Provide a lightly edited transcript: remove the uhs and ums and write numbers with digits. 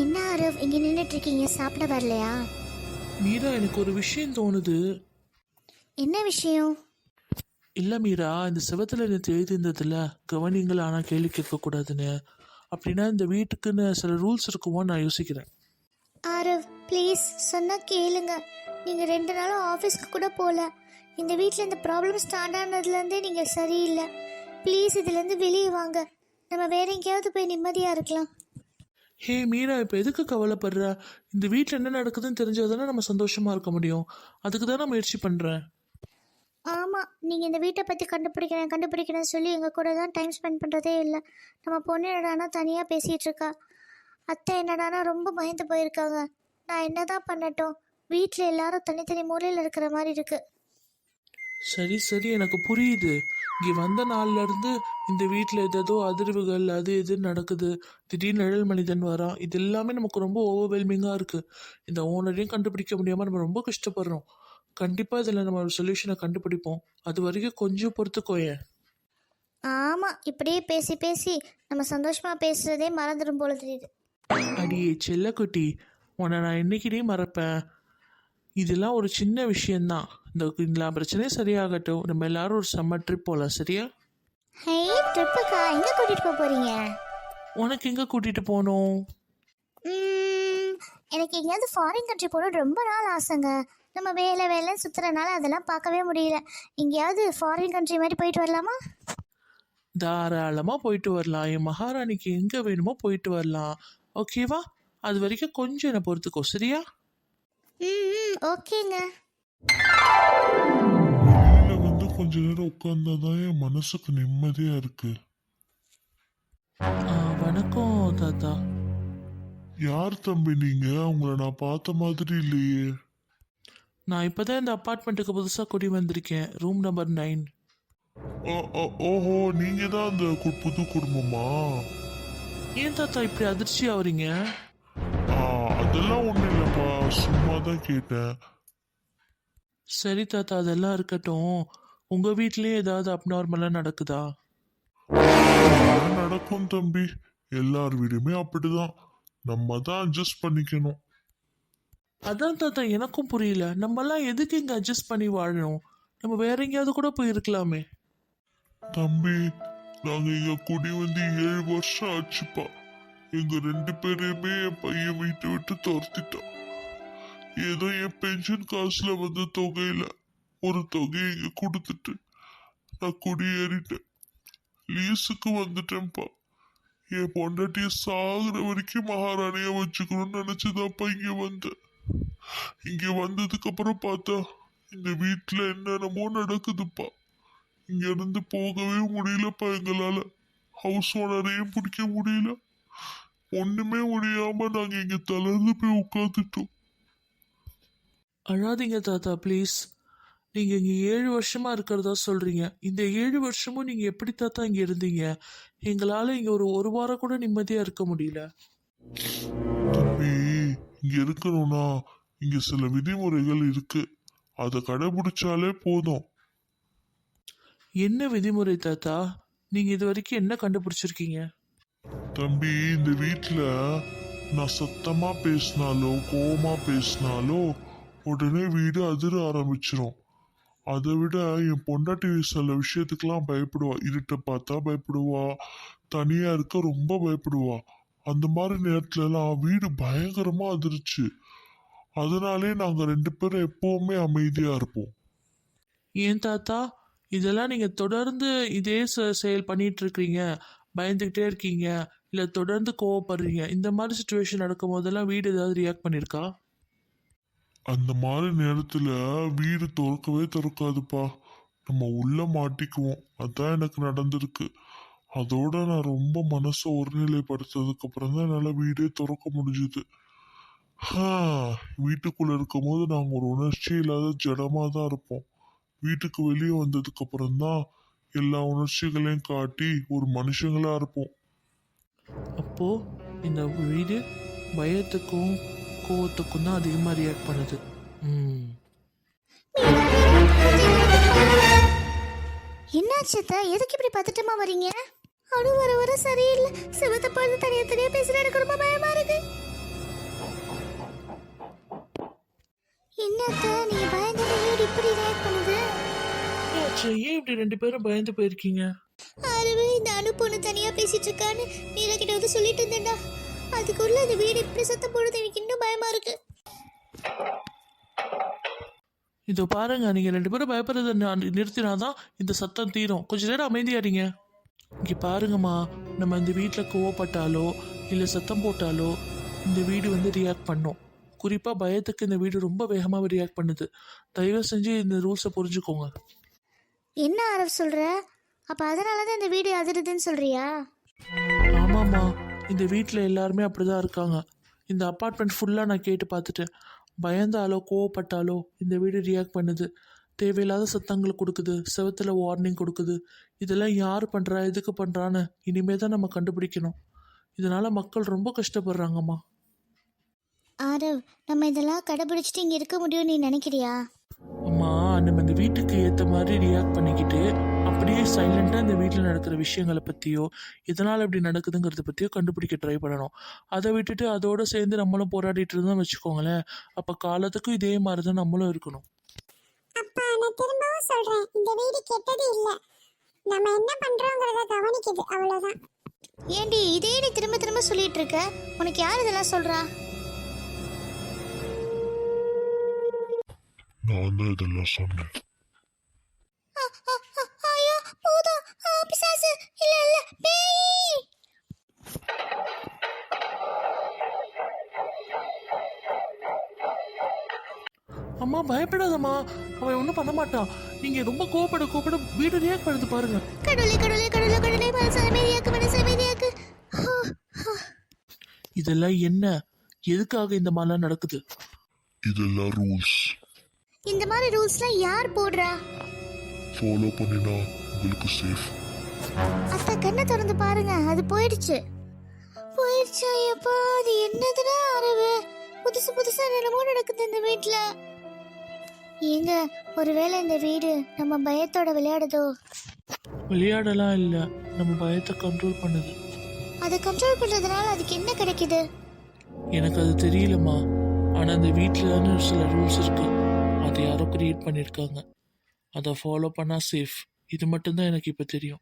என்ன ஆரவ் இங்க நின்னுட்டு இருக்கீங்க? சாப்பிட வரலையா? மீரா, எனக்கு ஒரு விஷயம் தோணுது. என்ன விஷயம்? இல்லை மீரா, இந்த செவத்தில் எனக்கு எழுதியிருந்ததில்ல, கவனிங்கள் ஆனால் கேள்வி கேட்கக்கூடாதுன்னு. அப்படின்னா இந்த வீட்டுக்குன்னு சில ரூல்ஸ் இருக்குமோன்னு நான் யோசிக்கிறேன். ஆரவ் ப்ளீஸ் சொன்னா கேளுங்க. நீங்க 2 நாளும் ஆஃபீஸ்க்கு கூட போல. இந்த வீட்டில் இந்த ப்ராப்ளம் ஸ்டார்ட் ஆனதுலேருந்தே நீங்க சரியில்லை. ப்ளீஸ் இதுலேருந்து வெளியே வாங்க. நம்ம வேற எங்கேயாவது போய் நிம்மதியாக இருக்கலாம். ஹே மீரா, இப்போ எதுக்கு கவலைப்படுற? இந்த வீட்டில் என்ன நடக்குதுன்னு தெரிஞ்சாதானே நம்ம சந்தோஷமாக இருக்க முடியும். அதுக்கு தான் நான் முயற்சி பண்ணுறேன். ஆமாம், நீங்கள் இந்த வீட்டை பற்றி கண்டுபிடிக்கிறேன்னு சொல்லி எங்கள் கூட தான் டைம் ஸ்பெண்ட் பண்ணுறதே இல்லை. நம்ம பொண்ணு என்னடானா தனியாக பேசிகிட்டு இருக்கா. அத்தை என்னடானா ரொம்ப பயந்து போயிருக்காங்க. நான் என்ன தான் பண்ணட்டும்? வீட்டில் எல்லாரும் தனித்தனி மூலையில் இருக்கிற மாதிரி இருக்குது. சரி சரி, எனக்கு புரியுது. இங்கே வந்த நாள்லேருந்து இந்த வீட்டில் ஏதோ அதிர்வுகள் அது இது நடக்குது. திடீர்னு நிழல் மனிதன் வரான். இது எல்லாமே நமக்கு ரொம்ப ஓவர்வெல்மிங்காக இருக்குது. இந்த ஓனரையும் கண்டுபிடிக்க முடியாமல் நம்ம ரொம்ப கஷ்டப்படுறோம். கண்டிப்பாக இதில் நம்ம ஒரு சொல்யூஷனை கண்டுபிடிப்போம். அது வரைக்கும் கொஞ்சம் பொறுத்துக்கோயேன். ஆமாம், இப்படியே பேசி பேசி நம்ம சந்தோஷமாக பேசுகிறதே மறந்துடும் போல தெரியுது. அடியே செல்லக்குட்டி, உன்னை நான் என்னைக்கிட்டே மறப்பேன். இதெல்லாம் ஒரு சின்ன விஷயந்தான். இந்த பிரச்சனையே சரியாகட்டும். நம்ம எல்லாரும் ஒரு சம்மர் ட்ரிப் போகலாம், சரியா? ஹே, ட்ரிப்புக்கா? எங்கே கூட்டிகிட்டு போக போகிறீங்க? உனக்கு எங்கே கூட்டிகிட்டு போகணும்? எனக்கு எங்கேயாவது ஃபாரின் கண்ட்ரி போகணும் ரொம்ப நாள் ஆசைங்க. நம்ம வேலை சுற்றுறனால அதெல்லாம் பார்க்கவே முடியல. எங்கேயாவது ஃபாரின் கண்ட்ரி மாதிரி போயிட்டு வரலாமா? தாராளமாக போயிட்டு வரலாம். என் மகாராணிக்கு எங்கே வேணுமோ போயிட்டு வரலாம். ஓகேவா? அது வரைக்கும் கொஞ்சம் என்னை பொறுத்துக்கோ, சரியா? ஓகேங்க. கொஞ்ச நேரம் உட்கார்ந்தாதான் என் மனசுக்கு நிம்மதியா இருக்கு. வணக்கம் தாத்தா. யார் தம்பி நீங்க? உங்களை நான் பார்த்த மாதிரி இல்லையே. நான் இப்போதான் இந்த அப்பார்ட்மெண்ட்டுக்கு புதுசாக குடி வந்திருக்கேன். Room number 9. ஓஹோ, நீங்க தான் அந்த புது குடும்பமா? ஏன் தாத்தா இப்படி அதிர்ச்சி ஆகுறீங்க? அதெல்லாம் ஒண்ணும் இல்லப்பா, சும்மா தான் கேட்டேன். சரி தாத்தா, அதெல்லாம் இருக்கட்டும். உங்கள் வீட்லேயே ஏதாவது அப்நார்மலாக நடக்குதா? நடக்கும் தம்பி, எல்லார் வீடுமே அப்படிதான். நம்ம தான் அட்ஜஸ்ட் பண்ணிக்கணும். அதான் தாத்தா எனக்கும் புரியல. நம்மலாம் எதுக்கு இங்கே அட்ஜஸ்ட் பண்ணி வாழணும்? நம்ம வேற எங்கேயாவது கூட போய் இருக்கலாமே. தம்பி, நாங்க இங்க குடி வந்து 7 வருஷம் ஆச்சுப்பா. எங்க 2 பேரையுமே என் பையன் வீட்டை விட்டு துரத்திட்டான். ஏதோ என் பென்ஷன் காசுல வந்த தொகையில ஒரு தொகையை இங்க கொடுத்துட்டு நான் குடியேறிட்டேன். லீஸுக்கு வந்துட்டேன்ப்பா. என் பொண்டாட்டிய சாகுற வரைக்கும் மகாராணியா வச்சுக்கணும்னு நினைச்சுதான்ப்பா இங்க வந்தேன். இங்க வந்ததுக்கு அப்புறம் பார்த்தா இந்த வீட்டுல என்னென்னமோ நடக்குதுப்பா. இங்க இருந்து போகவே முடியலப்பா எங்களால. ஹவுஸ் ஓனரையும் பிடிக்க முடியல. ஒண்ணுமே முடியாம நாங்க இங்க தளர்ந்து போய் உட்காந்துட்டோம். அழாதீங்க தாத்தா ப்ளீஸ். நீங்கள் இங்கே 7 வருஷமாக இருக்கிறதா சொல்கிறீங்க. இந்த 7 வருஷமும் நீங்கள் எப்படி தாத்தா இங்கே இருந்தீங்க? எங்களால் இங்கே ஒரு வாரம் கூட நிம்மதியாக இருக்க முடியல. தம்பி, இங்க இருக்கணும்னா இங்க சில விதிமுறைகள் இருக்கு. அதை கடைபிடிச்சாலே போதும். என்ன விதிமுறை தாத்தா? நீங்கள் இது வரைக்கும் என்ன கண்டுபிடிச்சிருக்கீங்க? தம்பி, இந்த வீட்டுல நான் சத்தமா பேசினாலோ கோவமா பேசினாலோ உடனே வீடு அதிர ஆரம்பிச்சிரும். அதை விட என் பொண்டாட்டி சில விஷயத்துக்கெல்லாம் பயப்படுவா. இருட்டை பார்த்தா பயப்படுவா, தனியா இருக்க ரொம்ப பயப்படுவா. அந்த மாதிரி நேரத்துல எல்லாம் வீடு பயங்கரமா அதிர்ச்சு. அதனாலே நாங்க 2 பேரும் எப்பவுமே அமைதியா இருப்போம். ஏன் தாத்தா, இதெல்லாம் நீங்கள் தொடர்ந்து இதே செயல் பண்ணிட்டு இருக்கிறீங்க, பயந்துக்கிட்டே இருக்கீங்க, இல்லை தொடர்ந்து கோவப்படுறீங்க, இந்த மாதிரி சுச்சுவேஷன் நடக்கும் போதெல்லாம் வீடு ஏதாவது ரியாக்ட் பண்ணியிருக்கா? அந்த மாதிரி நேரத்துல வீடு திறக்காதுப்பா. நம்ம உள்ள மாட்டிக்குவோம். அதான் எனக்கு நடந்திருக்கு. அதோட நான் ரொம்ப மனசை ஒருநிலைப்படுத்ததுக்கு அப்புறம் தான் என்னால வீடே திறக்க முடிஞ்சுது. வீட்டுக்குள்ள இருக்கும் போது நாங்க ஒரு உணர்ச்சி இல்லாத ஜடமா தான் இருப்போம். வீட்டுக்கு வெளியே வந்ததுக்கு அப்புறம் தான் எல்லா உணர்ச்சிகளையும் காட்டி ஒரு மனுஷங்களா இருப்போம். அப்போ இந்த வீடு பயத்துக்கும் கோவத்துக்கும் தான் அதிகமாக ரியாக்ட் பண்ணுது. என்னாச்சு? எதுக்கு இப்படி பதட்டமா வரீங்க? அடு வர சரியில்லை. சிவத்தை பார்த்து தனியா பேசுற எனக்கு ரொம்ப பயமா இருக்கு. என்னத்த நீங்க பயந்து வீடு இப்படி ரியாக்ட் பண்ணுது? ஏன் இப்படி 2 பேரும் பயந்து போயிருக்கீங்க? அதுவே இந்த அனு பொண்ணு தனியா பேசிட்டு இருக்கான்னு மீரா கிட்ட வந்து சொல்லிட்டு இருந்தேன்டா. அதுக்குள்ள அந்த வீடு இப்படி சத்தம் போடுறது எனக்கு இன்னும் பயமா இருக்கு. இதோ பாருங்க, நீங்க 2 பேரும் பயப்படுறத நிறுத்தினாதான் இந்த சத்தம் தீரும். கொஞ்ச நேரம் அமைதியாறீங்க. இங்க பாருங்கம்மா, நம்ம இந்த வீட்டில் கோவப்பட்டாலோ இல்லை சத்தம் போட்டாலோ இந்த வீடு வந்து ரியாக்ட் பண்ணும். குறிப்பாக பயத்துக்கு இந்த வீடு ரொம்ப வேகமாக ரியாக்ட் பண்ணுது. தயவு செஞ்சு இந்த ரூல்ஸை புரிஞ்சுக்கோங்க. என்ன ஆரவ் சொல்ற? அப்ப அதனாலதான் இந்த வீடு அதிருதுன்னு சொல்றியா? ஆமாம்மா, இந்த வீட்டில் எல்லாருமே அப்படிதான் இருக்காங்க. இந்த அப்பார்ட்மெண்ட் ஃபுல்லாக நான் கேட்டு பார்த்துட்டேன். பயந்தாலோ கோவப்பட்டாலோ இந்த வீடு ரியாக்ட் பண்ணுது. தேவையில்லாத சத்தங்கள் கொடுக்குது, செவத்தில் வார்னிங் கொடுக்குது. இதெல்லாம் யார் பண்ணுறா, எதுக்கு பண்ணுறான்னு இனிமே தான் நம்ம கண்டுபிடிக்கணும். இதனால் மக்கள் ரொம்ப கஷ்டப்படுறாங்கம்மா. ஆரவ், நம்ம இதெல்லாம் கடைபிடிச்சிட்டு இங்க இருக்க முடியும்னு நீ நினைக்கிறியா? அம்மா, நம்ம இந்த வீட்டுக்கு ஏற்ற மாதிரி ரியாக்ட் பண்ணிக்கிட்டு அப்படியே சைலண்டாக இந்த வீட்டில் நடக்கிற விஷயங்களை பற்றியோ எதனால் இப்படி நடக்குதுங்கிறத பற்றியோ கண்டுபிடிக்க ட்ரை பண்ணணும். அதை விட்டுட்டு அதோடு சேர்ந்து நம்மளும் போராடிட்டு இருந்தோம்னு வச்சுக்கோங்களேன், அப்போ காலத்துக்கும் இதே மாதிரி தான் நம்மளும் இருக்கணும். அப்பா, நான் திரும்பவும் சொல்றேன், இந்த வீடு கெட்டது இல்ல. நம்ம என்ன பண்றோங்கிறத கவனிக்குது, அவ்வளவுதான். ஏண்டி இதே நீ திரும்ப திரும்ப சொல்லிட்டு இருக்க? உனக்கு யார் இதெல்லாம் சொல்றா? நான் தான் இதெல்லாம் சொன்னேன். ஐயோ பூதம், பிசாசு, இல்ல இல்ல பேய். அம்மா பயப்படாதம்மா, அவன் ஒன்றும் பண்ண மாட்டான். நீங்கள் ரொம்ப கோவப்பட வீடு ரியாக்ட் பண்ணுது பாருங்க. கடவுளே கடவுளே கடவுளே கடவுளே, மனசு அமைதியாக்கு, மனசு அமைதியாக்கு. இதெல்லாம் என்ன? எதுக்காக இந்த மாதிரிலாம் நடக்குது? இதெல்லாம் ரூல்ஸ். இந்த மாதிரி ரூல்ஸ்லாம் யார் போடுறா? ஃபாலோ பண்ணினா உங்களுக்கு சேஃப். அத்தை கண்ணை திறந்து பாருங்க, அது போயிடுச்சு. போயிடுச்சா? ஐயப்பா, அது என்னதுடா அரவு? புதுசு புதுசா என்னமோ நடக்குது இந்த வீட்ல. ஏங்க, ஒருவேளை இந்த வீடு நம்ம பயத்தோட விளையாடுதோ? விளையாடலாம் இல்லை, நம்ம பயத்தை கண்ட்ரோல் பண்ணுது. அதை கண்ட்ரோல் பண்றதுனால அதுக்கு என்ன கிடைக்குது? எனக்கு அது தெரியலம்மா. ஆனால் இந்த வீட்டில் தானே சில ரூல்ஸ் இருக்கு, அதை யாரோ கிரியேட் பண்ணியிருக்காங்க. அதை ஃபாலோ பண்ணால் சேஃப். இது மட்டும்தான் எனக்கு இப்போ தெரியும்.